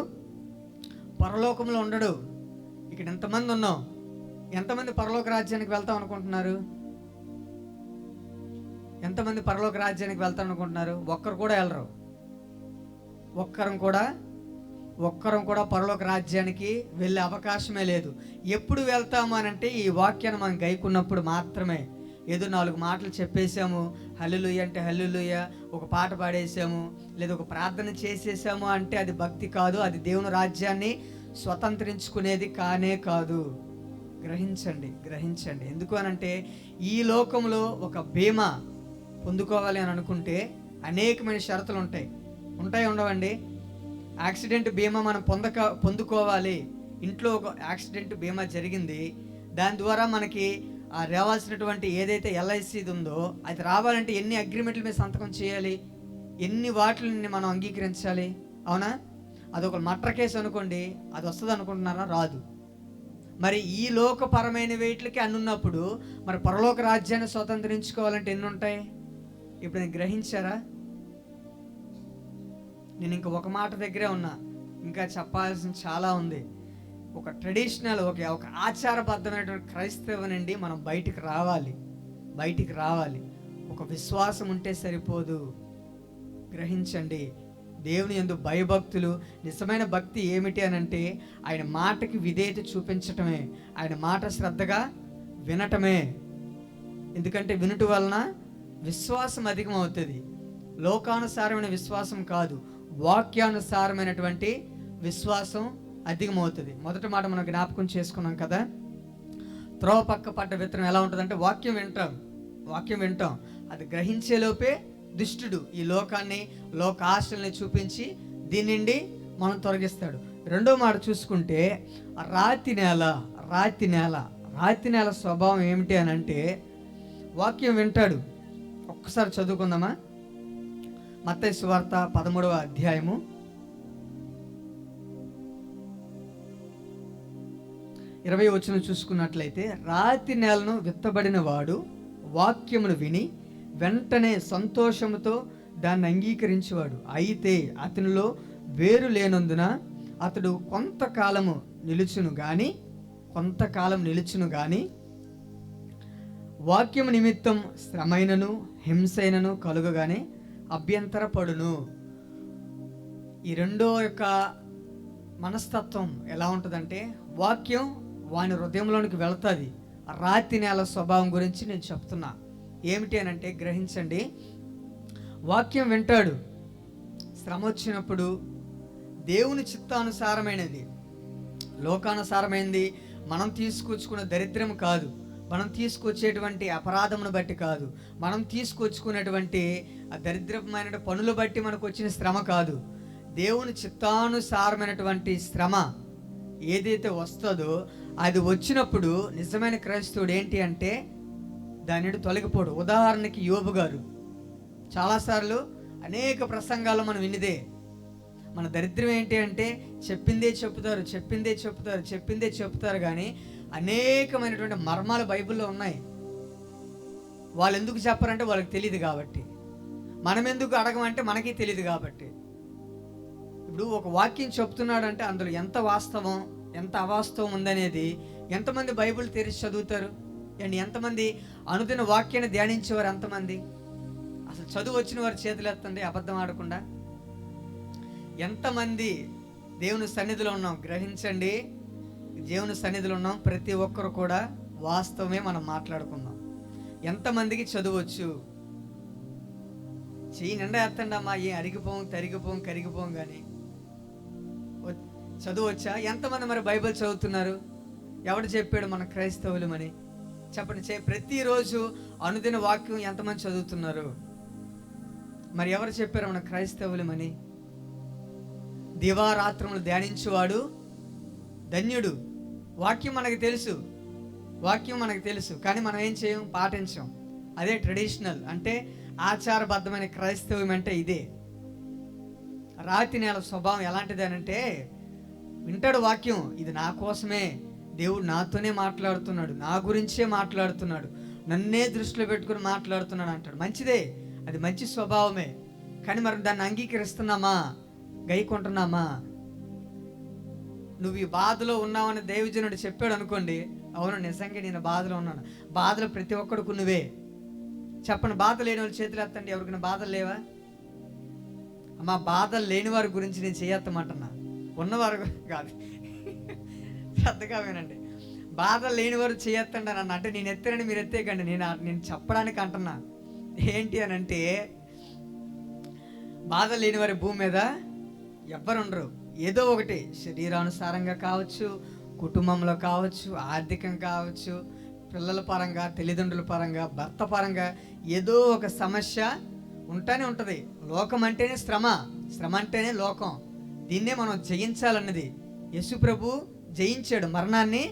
పరలోకంలో ఉండడు. ఇక్కడ ఎంతమంది ఉన్నాం? ఎంతమంది పరలోక రాజ్యానికి వెళ్తాం అనుకుంటున్నారు? ఎంతమంది పరలోక రాజ్యానికి వెళ్తాం అనుకుంటున్నారు? ఒక్కరు కూడా వెళ్ళరు. ఒక్కరం కూడా పరలోక రాజ్యానికి వెళ్ళే అవకాశమే లేదు. ఎప్పుడు వెళ్తాము అని అంటే ఈ వాక్యాన్ని మనం గైకున్నప్పుడు మాత్రమే. ఏదో 4 మాటలు చెప్పేసాము, హల్లెలూయా అంటే హల్లెలూయా, ఒక పాట పాడేసాము, లేదా ఒక ప్రార్థన చేసేసాము అంటే అది భక్తి కాదు. అది దేవుని రాజ్యాన్ని స్వతంత్రించుకునేది కానే కాదు. గ్రహించండి. ఎందుకు అనంటే, ఈ లోకంలో ఒక బీమా పొందుకోవాలి అని అనుకుంటే అనేకమైన షరతులు ఉంటాయి ఉండవండి? యాక్సిడెంట్ బీమా మనం పొందుకోవాలి. ఇంట్లో ఒక యాక్సిడెంట్ బీమా జరిగింది, దాని ద్వారా మనకి రావాల్సినటువంటి ఏదైతే ఎల్ఐసిది ఉందో అది రావాలంటే ఎన్ని అగ్రిమెంట్ల మీద సంతకం చేయాలి, ఎన్ని వాటిని మనం అంగీకరించాలి? అవునా? అదొక మర్డర్ కేసు అనుకోండి, అది వస్తుంది అనుకుంటున్నారా? రాదు. మరి ఈ లోకపరమైన వేట్లకి అన్ని ఉన్నప్పుడు మరి పరలోక రాజ్యాన్ని స్వతంత్రించుకోవాలంటే ఎన్ని ఉంటాయి? ఇప్పుడు నేను గ్రహించారా? నేను ఇంకా ఒక మాట దగ్గరే ఉన్నా, ఇంకా చెప్పాల్సిన చాలా ఉంది. ఒక ట్రెడిషనల్, ఒక ఆచారబద్ధమైనటువంటి క్రైస్తవునండి మనం బయటికి రావాలి. ఒక విశ్వాసం ఉంటే సరిపోదు. గ్రహించండి. దేవుని యందు భయభక్తులు, నిజమైన భక్తి ఏమిటి అని అంటే ఆయన మాటకి విధేయత చూపించటమే, ఆయన మాట శ్రద్ధగా వినటమే. ఎందుకంటే వినుట వలన విశ్వాసం అధికమవుతుంది. లోకానుసారమైన విశ్వాసం కాదు, వాక్యానుసారమైనటువంటి విశ్వాసం అధికమవుతుంది. మొదటి మాట మనం జ్ఞాపకం చేసుకున్నాం కదా, త్రోవ పక్క పడ్డ విత్తనం ఎలా ఉంటుందంటే వాక్యం వింటాం, అది గ్రహించేలోపే దుష్టుడు ఈ లోకాన్ని, లోక ఆశల్ని చూపించి దీని నుండి మనం తొలగిస్తాడు. రెండో మాట చూసుకుంటే రాతి నేల స్వభావం ఏమిటి అని అంటే వాక్యం వింటాడు. ఒక్కసారి చదువుకుందామా? మత్తయి సువార్త 13వ అధ్యాయము 20వ వచనం చూసుకున్నట్లయితే, రాతి నేలను విత్తబడిన వాడు వాక్యమును విని వెంటనే సంతోషముతో దాన్ని అంగీకరించేవాడు. అయితే అతనిలో వేరు లేనందున అతడు కొంతకాలం నిలుచును గాని వాక్యము నిమిత్తం శ్రమైనను హింసైనను కలుగగానే అభ్యంతరపడును. ఈ రెండో యొక్క మనస్తత్వం ఎలా ఉంటుందంటే, వాక్యం వాని హృదయంలోనికి వెళ్తుంది. రాతి నేల స్వభావం గురించి నేను చెప్తున్నా. ఏమిటి అని అంటే గ్రహించండి. వాక్యం వింటాడు, శ్రమ వచ్చినప్పుడు దేవుని చిత్తానుసారమైనది, లోకానుసారమైనది మనం తీసుకొచ్చుకున్న దరిద్రం కాదు, మనం తీసుకొచ్చేటువంటి అపరాధమును బట్టి కాదు, మనం తీసుకొచ్చుకునేటువంటి ఆ దరిద్రమైన పనులు బట్టి మనకు వచ్చిన శ్రమ కాదు. దేవుని చిత్తానుసారమైనటువంటి శ్రమ ఏదైతే వస్తుందో అది వచ్చినప్పుడు నిజమైన క్రైస్తవుడు ఏంటి అంటే దాని నుండి తొలగిపోడు. ఉదాహరణకి యోబు గారు చాలాసార్లు అనేక ప్రసంగాలు మనం వినిదే. మన దరిద్రం ఏంటి అంటే చెప్పిందే చెప్తారు కానీ అనేకమైనటువంటి మర్మాలు బైబిల్లో ఉన్నాయి. వాళ్ళు ఎందుకు చెప్పారంటే వాళ్ళకి తెలియదు కాబట్టి, మనం ఎందుకు అడగమంటే మనకి తెలియదు కాబట్టి. ఇప్పుడు ఒక వాక్యం చెప్తున్నాడు అంటే అందులో ఎంత వాస్తవం ఎంత అవాస్తవం ఉందనేది ఎంతమంది బైబిల్ తెరిచి చదువుతారు అండ్ ఎంతమంది అనుదిన వాక్యాన్ని ధ్యానించేవారు ఎంతమంది? అసలు చదువు వచ్చిన వారు చేతులు ఎత్తండి, అబద్ధం ఆడకుండా. ఎంతమంది దేవుని సన్నిధిలో ఉన్నాం? గ్రహించండి, దేవుని సన్నిధిలో ఉన్నాం. ప్రతి ఒక్కరు కూడా వాస్తవమే మనం మాట్లాడుకుందాం. ఎంతమందికి చదువచ్చు? చెయ్యి నిండా ఎత్తండి అమ్మా. ఏం తరిగిపోం కరిగిపోం. చదువు వచ్చా? ఎంతమంది మరి బైబిల్ చదువుతున్నారు? ఎవడు చెప్పాడు మన క్రైస్తవులమని? చెప్పండి. ప్రతిరోజు అనుదిన వాక్యం ఎంతమంది చదువుతున్నారు? మరి ఎవరు చెప్పారు మన క్రైస్తవులమని? దివారాత్రములు ధ్యానించువాడు ధన్యుడు. వాక్యం మనకు తెలుసు కానీ మనం ఏం చేయం? పాటించాం. అదే ట్రెడిషనల్ అంటే ఆచారబద్ధమైన క్రైస్తవం అంటే ఇదే. రాతి నేల స్వభావం ఎలాంటిది అంటే వింటాడు వాక్యం, ఇది నా కోసమే, దేవుడు నాతోనే మాట్లాడుతున్నాడు, నా గురించే మాట్లాడుతున్నాడు, నన్నే దృష్టిలో పెట్టుకుని మాట్లాడుతున్నాడు అంటాడు. మంచిదే, అది మంచి స్వభావమే. కానీ మరి దాన్ని అంగీకరిస్తున్నామా, గైకొంటున్నామా? నువ్వు ఈ బాధలో ఉన్నావని దైవజనుడు చెప్పాడు అనుకోండి, అవును నిజంగా నేను బాధలో ఉన్నాను. బాధలు ప్రతి ఒక్కడికి నువ్వే చెప్పండి. బాధ లేని వాళ్ళు చేతులు ఎత్తండి. ఎవరికైనా బాధలు లేవా? అమ్మా, బాధలు లేని వారి గురించి నేను చేయత్తమంటున్నా, ఉన్నవారు కాదు. శ్రద్ధగా వినండి. బాధలు లేని వారు చేయత్తండి అని అంటే నేను ఎత్తానని మీరు ఎత్తేకండి. నేను చెప్పడానికి అంటున్నా ఏంటి అని అంటే, బాధ లేని వారి భూమి మీద ఎవ్వరుండరు. ఏదో ఒకటి శరీరానుసారంగా కావచ్చు, కుటుంబంలో కావచ్చు, ఆర్థికం కావచ్చు, పిల్లల పరంగా, తల్లిదండ్రుల పరంగా, భర్త పరంగా ఏదో ఒక సమస్య ఉంటానే ఉంటుంది. లోకం అంటేనే శ్రమ, శ్రమ అంటేనే లోకం. దీన్నే మనం జయించాలన్నది. యేసు ప్రభు జయించాడు, మరణాన్ని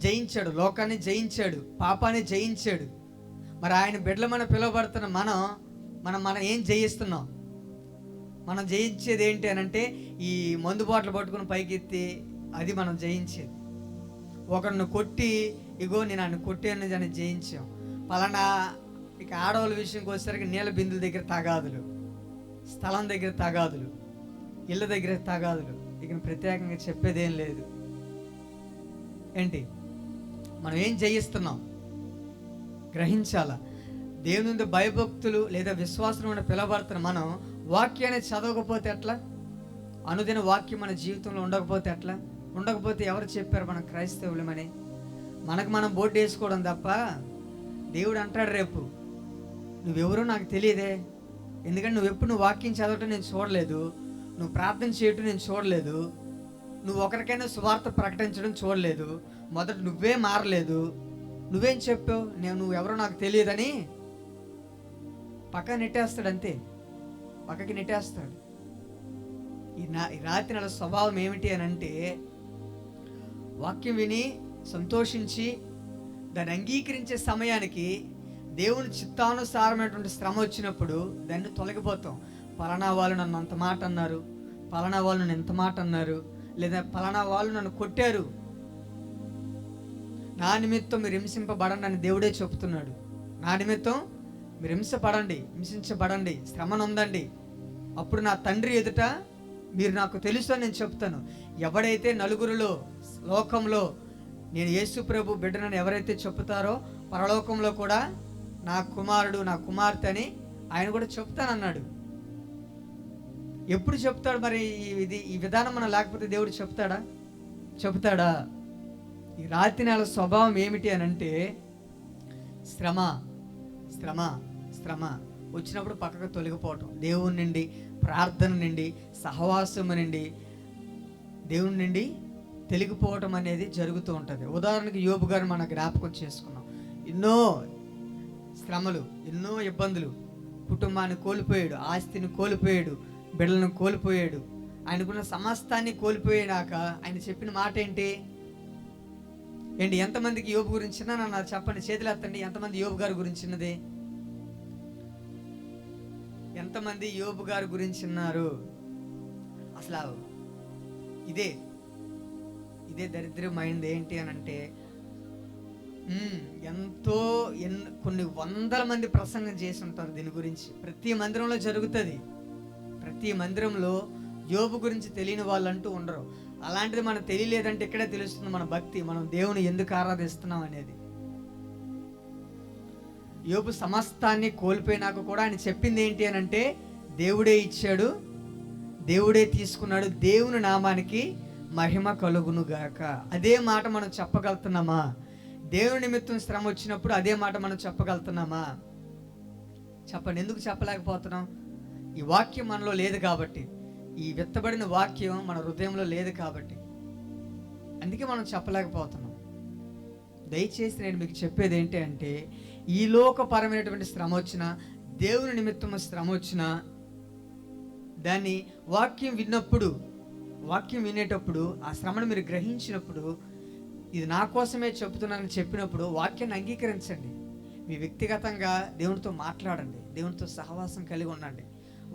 జయించాడు, లోకాన్ని జయించాడు, పాపాన్ని జయించాడు. మరి ఆయన బిడ్డలు మనం పిలువబడుతున్న మనం ఏం జయిస్తున్నాం? మనం జయించేది ఏంటి అని అంటే, ఈ మందు బాటలు పట్టుకుని పైకెత్తి అది మనం జయించేది. ఒకరిని కొట్టి, ఇగో నేను ఆయన కొట్టాను అని జయించాం. పలానా ఇక ఆడవాళ్ళ విషయంకి వచ్చేసరికి నీళ్ళ బిందుల దగ్గర తగాదులు, స్థలం దగ్గర తగాదులు, ఇళ్ళ దగ్గర తగాదులు. ఇక ప్రత్యేకంగా చెప్పేదేం లేదు. ఏంటి మనం ఏం జయిస్తున్నాం గ్రహించాలా. దేవుని భయభక్తులు లేదా విశ్వాసం పిలవబడుతున్న మనం వాక్యాన్ని చదవకపోతే ఎట్లా? అనుదిన వాక్యం మన జీవితంలో ఉండకపోతే ఎట్లా? ఉండకపోతే ఎవరు చెప్పారు మనం క్రైస్తవులమని? మనకు మనం బోర్డు వేసుకోవడం తప్ప. దేవుడు అంటాడు రేపు, నువ్వెవరో నాకు తెలియదే, ఎందుకంటే నువ్వు వాక్యం చదవటం నేను చూడలేదు, నువ్వు ప్రార్థన చేయటం నేను చూడలేదు, నువ్వు ఒకరికైనా సువార్త ప్రకటించడం చూడలేదు, మొదట నువ్వే మారలేదు, నువ్వేం చెప్పావు, నువ్వు ఎవరో నాకు తెలియదని పక్క నెట్టేస్తాడు. అంతే, పక్కకి నెట్టేస్తాడు. ఈ రాత్రి నెల స్వభావం ఏమిటి అని అంటే, వాక్యం విని సంతోషించి దాన్ని అంగీకరించే సమయానికి దేవుని చిత్తానుసారమైనటువంటి శ్రమ వచ్చినప్పుడు దాన్ని తొలగిపోతాం. పలానా వాళ్ళు నన్ను అంత మాట అన్నారు, పలానా వాళ్ళు నన్ను ఎంత మాట అన్నారు, లేదా పలానా వాళ్ళు నన్ను కొట్టారు, నా నిమిత్తం మీరు హింసింపబడండి అని దేవుడే చెప్తున్నాడు. నా నిమిత్తం మీరు హింసించబడండి, శ్రమను ఉందండి, అప్పుడు నా తండ్రి ఎదుట మీరు నాకు తెలుసు అని నేను చెప్తాను. ఎవడైతే నలుగురిలో లోకంలో నేను యేసు ప్రభు బిడ్డనని ఎవరైతే చెప్తారో, పరలోకంలో కూడా నా కుమారుడు, నా కుమార్తె అని ఆయన కూడా చెప్తానన్నాడు. ఎప్పుడు చెప్తాడు మరి? ఈ విధానం మనం లేకపోతే దేవుడు చెప్తాడా? ఈ రాత్రి నెల స్వభావం ఏమిటి అని అంటే, శ్రమ శ్రమ శ్రమ వచ్చినప్పుడు పక్కకు తొలగిపోవటం, దేవుని నుండి, ప్రార్థన నుండి, సహవాసము నుండి, దేవుని నుండి తొలగిపోవటం అనేది జరుగుతూ ఉంటుంది. ఉదాహరణకి యోబు గారిని మనం జ్ఞాపకం చేసుకున్నాం. ఎన్నో శ్రమలు, ఎన్నో ఇబ్బందులు, కుటుంబాన్ని కోల్పోయాడు, ఆస్తిని కోల్పోయాడు, బిడ్డలను కోల్పోయాడు, ఆయనకున్న సమస్తాన్ని కోల్పోయాక ఆయన చెప్పిన మాట ఏంటి? ఎంతమందికి యోబు గురించి నన్ను చెప్పండి, చేతులు ఎత్తండి. ఎంతమంది యోబు గారి గురించి ఉన్నది? ఎంతమంది యోబు గారి గురించి ఉన్నారు? అసలు ఇదే దరిద్రమైంది. ఏంటి అని అంటే, కొన్ని వందల మంది ప్రసంగం చేసి ఉంటారు దీని గురించి. ప్రతి మందిరంలో జరుగుతుంది. ప్రతి మందిరంలో యోబు గురించి తెలియని వాళ్ళు అంటూ ఉండరు. అలాంటిది మనకు తెలియలేదంటే ఇక్కడే తెలుస్తుంది మన భక్తి, మనం దేవుని ఎందుకు ఆరాధిస్తున్నాం అనేది. యోబు సమస్తాన్ని కోల్పోయినాక కూడా ఆయన చెప్పింది ఏంటి అని అంటే, దేవుడే ఇచ్చాడు, దేవుడే తీసుకున్నాడు, దేవుని నామానికి మహిమ కలుగును గాక. అదే మాట మనం చెప్పగలుగుతున్నామా? దేవుని నిమిత్తం శ్రమ వచ్చినప్పుడు అదే మాట మనం చెప్పగలుగుతున్నామా? చెప్పండి, ఎందుకు చెప్పలేకపోతున్నాం? ఈ వాక్యం మనలో లేదు కాబట్టి, ఈ విత్తబడిన వాక్యం మన హృదయంలో లేదు కాబట్టి, అందుకే మనం చెప్పలేకపోతున్నాం. దయచేసి నేను మీకు చెప్పేది ఏంటి అంటే, ఈ లోకపరమైనటువంటి శ్రమ వచ్చినా, దేవుని నిమిత్తం శ్రమ వచ్చినా, దాన్ని వాక్యం వినేటప్పుడు ఆ శ్రమను మీరు గ్రహించినప్పుడు, ఇది నా కోసమే చెప్తున్నానని చెప్పినప్పుడు వాక్యాన్ని అంగీకరించండి. మీ వ్యక్తిగతంగా దేవునితో మాట్లాడండి, దేవునితో సహవాసం కలిగి ఉండండి.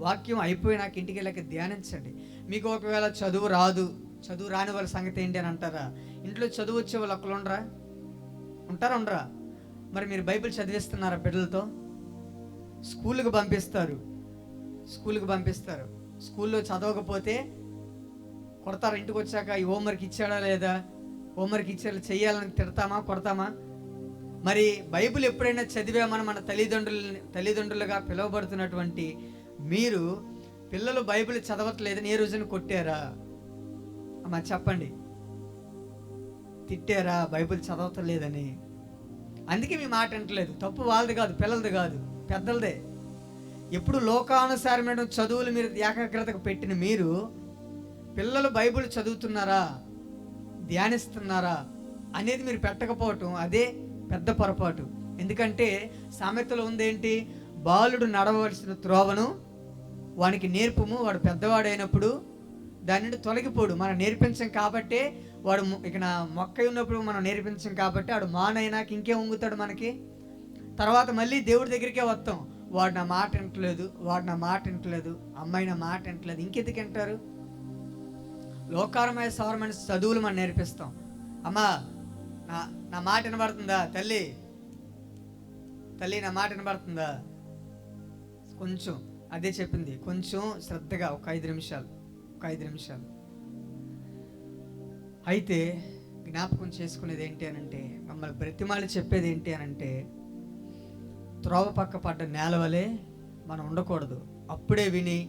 వాక్యం అయిపోయినాక ఇంటికి వెళ్ళాక ధ్యానించండి. మీకు ఒకవేళ చదువు రాదు, చదువు రాని వాళ్ళ సంగతి ఏంటి అని అంటారా? ఇంట్లో చదువు వచ్చే వాళ్ళు ఒక్కరు ఉండరా? మరి మీరు బైబిల్ చదివిస్తున్నారా పిల్లలతో? స్కూల్కి పంపిస్తారు, స్కూల్లో చదవకపోతే కొడతారు. ఇంటికి వచ్చాక ఈ హోంవర్క్ ఇచ్చాడా లేదా, హోంవర్క్ ఇచ్చాడు చెయ్యాలని తిడతామా, కొడతామా? మరి బైబిల్ ఎప్పుడైనా చదివామని మన తల్లిదండ్రులుగా పిలువబడుతున్నటువంటి మీరు పిల్లలు బైబిల్ చదవట్లేదని ఏ రోజున కొట్టారా? అమ్మా చెప్పండి. తిట్టారా బైబిల్ చదవట్లేదని? అందుకే మీ మాట వింటలేదు. తప్పు వాళ్ళది కాదు, పిల్లలది కాదు, పెద్దలదే. ఎప్పుడు లోకానుసారమైన చదువులు మీరు ఏకాగ్రతకు పెట్టిన మీరు పిల్లలు బైబిల్ చదువుతున్నారా, ధ్యానిస్తున్నారా అనేది మీరు పెట్టకపోవటం అదే పెద్ద పొరపాటు. ఎందుకంటే సామెతలో ఉందేంటి? బాలుడు నడవలసిన త్రోవను వానికి నేర్పుము, వాడు పెద్దవాడైనప్పుడు దాని నుండి తొలగిపోడు. మనం నేర్పించం కాబట్టే వాడు ఇక మొక్క ఉన్నప్పుడు మనం నేర్పించం కాబట్టి వాడు మానైనాక ఇంకేం ఉంగుతాడు మనకి. తర్వాత మళ్ళీ దేవుడి దగ్గరికే వస్తాం. వాడు నా మాట వింటలేదు, అమ్మాయి నా మాట వింటలేదు, ఇంకెందుకు వింటారు? లోకారమైన సౌరమైన చదువులు మనం నేర్పిస్తాం. అమ్మా నా మాట వినబడుతుందా? తల్లి నా మాట వినబడుతుందా? కొంచెం అదే చెప్పింది, కొంచెం శ్రద్ధగా ఒక 5 నిమిషాలు. అయితే జ్ఞాపకం చేసుకునేది ఏంటి అనంటే, మమ్మల్ని బ్రతిమాలి చెప్పేది ఏంటి అనంటే, త్రోవ పక్క పడ్డ నేల వలె మనం ఉండకూడదు. అప్పుడే విని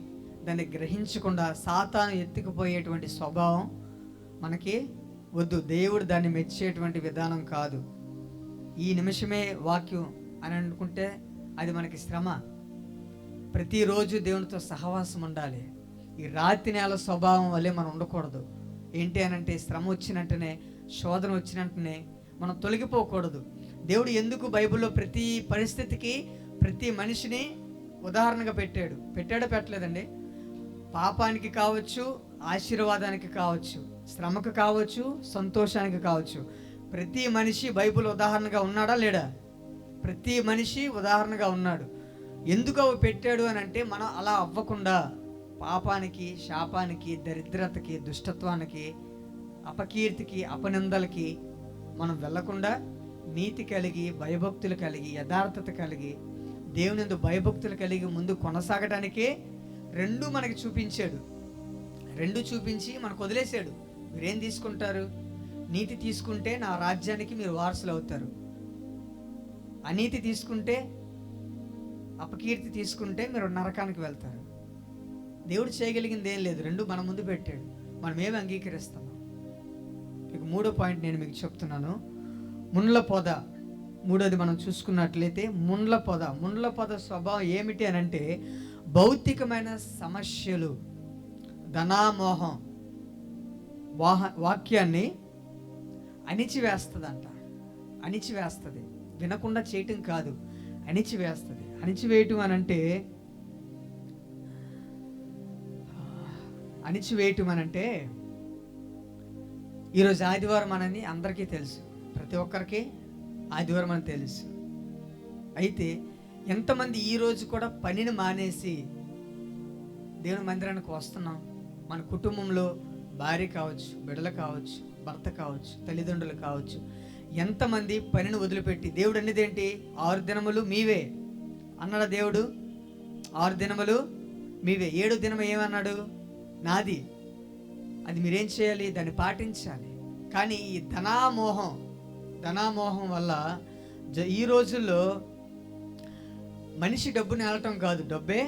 దాన్ని గ్రహించకుండా సాతాను ఎత్తుకుపోయేటువంటి స్వభావం మనకి వద్దు. దేవుడు దాన్ని మెచ్చేటువంటి విధానం కాదు. ఈ నిమిషమే వాక్యం అని అనుకుంటే అది మనకి శ్రమ. ప్రతిరోజు దేవునితో సహవాసం ఉండాలి. ఈ రాతి నేల స్వభావం వల్లే మనం ఉండకూడదు. ఏంటి అనంటే, శ్రమ వచ్చినట్టునే, శోధన వచ్చినట్టునే మనం తొలగిపోకూడదు. దేవుడు ఎందుకు బైబిల్లో ప్రతి పరిస్థితికి ప్రతి మనిషిని ఉదాహరణగా పెట్టలేదండి? పాపానికి కావచ్చు, ఆశీర్వాదానికి కావచ్చు, శ్రమకు కావచ్చు, సంతోషానికి కావచ్చు, ప్రతి మనిషి బైబిల్ ఉదాహరణగా ఉన్నాడా లేడా? ప్రతి మనిషి ఉదాహరణగా ఉన్నాడు. ఎందుకు అవి పెట్టాడు అని అంటే, మనం అలా అవ్వకుండా పాపానికి, శాపానికి, దరిద్రతకి, దుష్టత్వానికి, అపకీర్తికి, అపనిందలకి మనం వెళ్లకుండా నీతి కలిగి, భయభక్తులు కలిగి, యథార్థత కలిగి, దేవుని యందు భయభక్తులు కలిగి ముందు కొనసాగటానికే రెండు మనకి చూపించాడు. రెండు చూపించి మనకు వదిలేశాడు. మీరేం తీసుకుంటారు? నీతి తీసుకుంటే నా రాజ్యానికి మీరు వారసులు అవుతారు. అనీతి తీసుకుంటే, అపకీర్తి తీసుకుంటే మీరు నరకానికి వెళ్తారు. దేవుడు చేయగలిగింది ఏం లేదు, రెండు మన ముందు పెట్టాడు. మనం ఏమి అంగీకరిస్తాము? ఇక 3వ పాయింట్ నేను మీకు చెప్తున్నాను. ముండ్ల పొద. మూడోది మనం చూసుకున్నట్లయితే ముండ్ల పొద స్వభావం ఏమిటి అని అంటే, భౌతికమైన సమస్యలు, ధనామోహం వాక్యాన్ని అణిచివేస్తుంది. వినకుండా చేయటం కాదు, అణిచివేస్తుంది. అణిచివేయటం అనంటే ఈరోజు ఆదివారం అని అందరికీ తెలుసు, ప్రతి ఒక్కరికి ఆదివారం అని తెలుసు. అయితే ఎంతమంది ఈరోజు కూడా పనిని మానేసి దేవుని మందిరానికి వస్తున్నాం? మన కుటుంబంలో భార్య కావచ్చు, బిడ్డలు కావచ్చు, భర్త కావచ్చు, తల్లిదండ్రులు కావచ్చు, ఎంతమంది పనిని వదిలిపెట్టి, దేవుడు అనేది ఏంటి? 6 దినములు మీవే అన్నాడు దేవుడు. 6 దినములు మీవే, 7వ దినం ఏమన్నాడు? నాది. అది మీరేం చేయాలి? దాన్ని పాటించాలి. కానీ ఈ ధనామోహం వల్ల ఈ రోజుల్లో మనిషి డబ్బుని ఏలటం కాదు, డబ్బే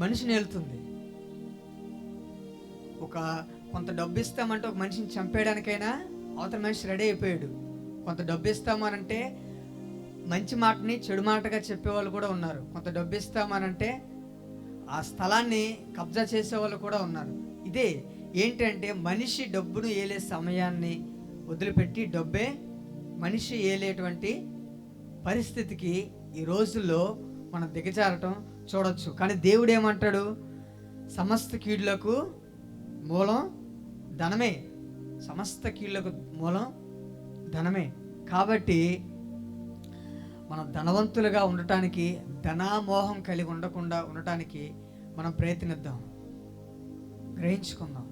మనిషిని ఏలుతుంది. కొంత డబ్బు ఇస్తామంటే ఒక మనిషిని చంపేయడానికైనా అవతల మనిషి రెడీ అయిపోయాడు. కొంత డబ్బు ఇస్తామనంటే మంచి మాటని చెడు మాటగా చెప్పేవాళ్ళు కూడా ఉన్నారు. కొంత డబ్బు ఇస్తామనంటే ఆ స్థలాన్ని కబ్జా చేసేవాళ్ళు కూడా ఉన్నారు. ఇదే ఏంటంటే, మనిషి డబ్బును ఏలే సమయాన్ని వదిలిపెట్టి డబ్బే మనిషి ఏలేటువంటి పరిస్థితికి ఈ రోజుల్లో మనం దిగజారటం చూడొచ్చు. కానీ దేవుడు ఏమంటాడు? సమస్త కీడులకు మూలం ధనమే. సమస్త కీడులకు మూలం ధనమే. కాబట్టి మనం ధనవంతులుగా ఉండటానికి, ధనామోహం కలిగి ఉండటానికి మనం ప్రయత్నిద్దాం, గ్రహించుకుందాం.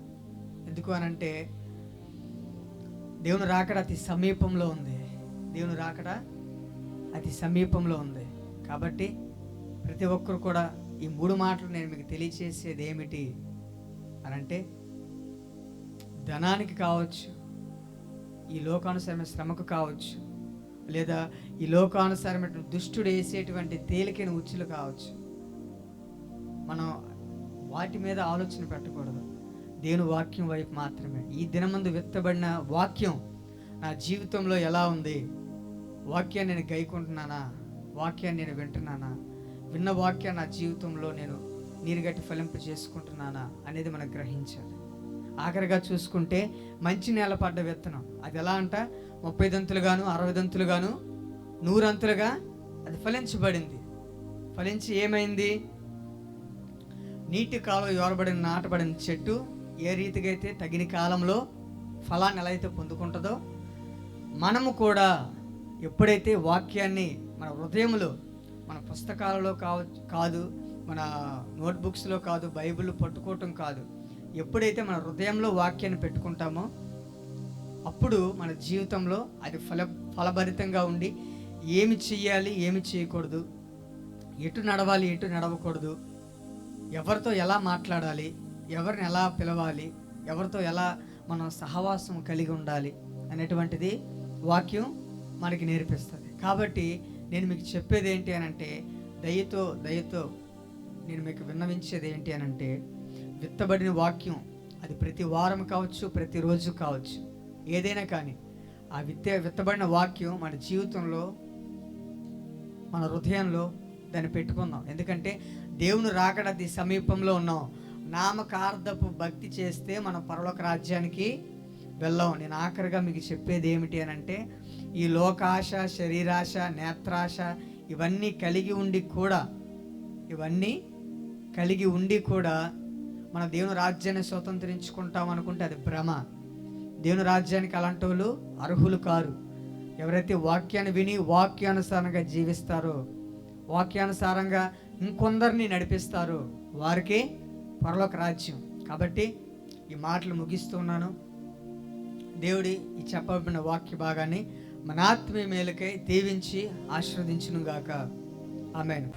ఎందుకు అనంటే దేవుని రాకడ అతి సమీపంలో ఉంది. దేవుని రాకడ అతి సమీపంలో ఉంది. కాబట్టి ప్రతి ఒక్కరు కూడా ఈ 3 మాటలు నేను మీకు తెలియచేసేది ఏమిటి అనంటే, ధనానికి కావచ్చు, ఈ లోకానుసరమైన శ్రమకు కావచ్చు, లేదా ఈ లోకానుసరమైన దుష్టుడు వేసేటువంటి తేలికైన ఉచ్చులు కావచ్చు, మనం వాటి మీద ఆలోచన పెట్టకూడదు. దేవుని వాక్యం వైపు మాత్రమే. ఈ దినమందు విత్తబడిన వాక్యం నా జీవితంలో ఎలా ఉంది, వాక్యాన్ని నేను గైకుంటున్నానా, వాక్యాన్ని నేను వింటున్నానా, విన్న వాక్యాన్ని నా జీవితంలో నేను నీరుగట్టి ఫలింప చేసుకుంటున్నానా అనేది మనం గ్రహించాలి. ఆఖరిగా చూసుకుంటే మంచి నేల పడ్డ విత్తనం అది ఎలా అంట, 30 దంతులుగాను 60 దంతులుగాను 100 అంతులుగా అది ఫలించబడింది. ఫలించి ఏమైంది, నీటి కాలువ నాటబడిన చెట్టు ఏ రీతిగా అయితే తగిన కాలంలో ఫలాన్ని ఎలా అయితే పొందుకుంటుందో, మనము కూడా ఎప్పుడైతే వాక్యాన్ని మన హృదయంలో, మన పుస్తకాలలో కాదు, మన నోట్బుక్స్లో కాదు, బైబిల్ పట్టుకోవటం కాదు, ఎప్పుడైతే మన హృదయంలో వాక్యాన్ని పెట్టుకుంటామో అప్పుడు మన జీవితంలో అది ఫలభరితంగా ఉండి ఏమి చెయ్యాలి, ఏమి చేయకూడదు, ఎటు నడవాలి, ఎటు నడవకూడదు, ఎవరితో ఎలా మాట్లాడాలి, ఎవరిని ఎలా పిలవాలి, ఎవరితో ఎలా మనం సహవాసం కలిగి ఉండాలి అనేటువంటిది వాక్యం మనకి నేర్పిస్తుంది. కాబట్టి నేను మీకు చెప్పేది ఏంటి అనంటే, దయతో నేను మీకు విన్నవించేది ఏంటి అనంటే, విత్తబడిన వాక్యం అది ప్రతి వారం కావచ్చు, ప్రతిరోజు కావచ్చు, ఏదైనా కానీ ఆ విత్తబడిన వాక్యం మన జీవితంలో, మన హృదయంలో దాన్ని పెట్టుకుందాం. ఎందుకంటే దేవుని రాకడ అతి సమీపంలో ఉన్నాం. నామకార్థపు భక్తి చేస్తే మనం పరలోక రాజ్యానికి వెళ్ళాం. నేను ఆఖరిగా మీకు చెప్పేది ఏమిటి అనంటే, ఈ లోకాశ, శరీరాశ, నేత్రాశ ఇవన్నీ కలిగి ఉండి కూడా మన దేవుని రాజ్యాన్ని స్వతంత్రించుకుంటాం అనుకుంటే అది భ్రమ. దేవుని రాజ్యానికి అలాంటి వాళ్ళు అర్హులు కారు. ఎవరైతే వాక్యాన్ని విని వాక్యానుసారంగా జీవిస్తారో, వాక్యానుసారంగా ఇంకొందరిని నడిపిస్తారో వారికే పరలోక రాజ్యం. కాబట్టి ఈ మాటలు ముగిస్తున్నాను. దేవుడి ఈ చెప్పబడిన వాక్య భాగాన్ని మన ఆత్మీయ మేలుకై దీవించి ఆశీర్వదించును గాక. ఆమేన్.